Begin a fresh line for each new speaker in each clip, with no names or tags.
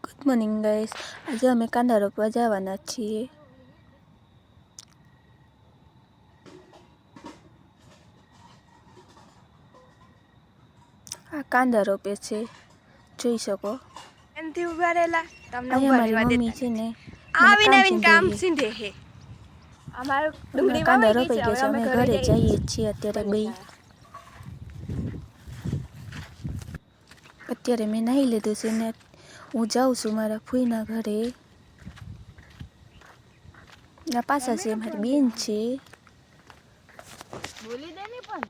Good morning guys, આજે અમે કાંદા રોપવા જવાના છીએ. આ કાંદા રોપે છે, જોઈ શકો.
એનથી ઉભા રહેલા તમને
અહીંયા
ઉભા
મારી
રહેવા
મમ્મી
દેતા
છે ને
આવીને
મને
આવીને કામ સીંધે હે. અમારું ડુંગળી
કાંદા
વાવાઈ ગઈ
રોપાઈ
છે,
ગયા
હવે
છે.
અમે
અમે ઘરે જઈએ
જઈએ
છીએ અત્યારે બે. અત્યારે મેં નાહી લીધું છે ને હું જાઉં છું મારા ફૂઈના ઘરે. ના પાછા છે મારી બેન છે.
બોલી દે ને પણ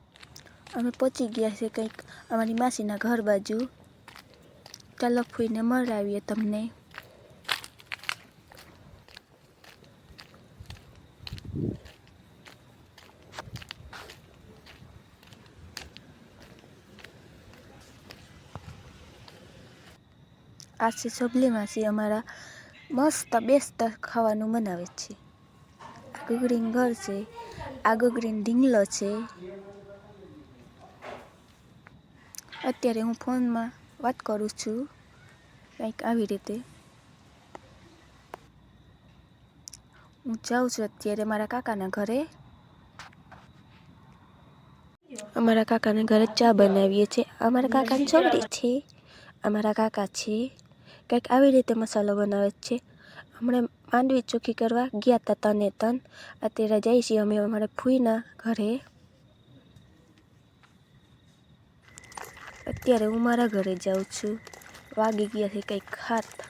અમે પહોંચી ગયા છે કંઈક અમારી માસીના ઘર બાજુ. ચાલો ફૂઈને મળાવીએ તમને. આ છે સબલી માસી, અમારા મસ્ત બેસતા ખાવાનું બનાવે છે. આ ગગડીનું ઘર છે, આ ગગડીનો ઢીંગલો છે. અત્યારે હું ફોનમાં વાત કરું છું કંઈક આવી રીતે. હું જાઉં છું અત્યારે મારા કાકાના ઘરે. અમારા કાકાના ઘરે ચા બનાવીએ છીએ. અમારા કાકાની છોકરી છે, અમારા કાકા છે. કંઈક આવી રીતે મસાલો બનાવે છે. હમણાં માંડવી ચોખ્ખી કરવા ગયા હતા તને તન. અત્યારે જઈએ છીએ અમે અમારા ફૂઈના ઘરે. અત્યારે હું મારા ઘરે જાઉં છું. વાગી ગયા છે કંઈક 7.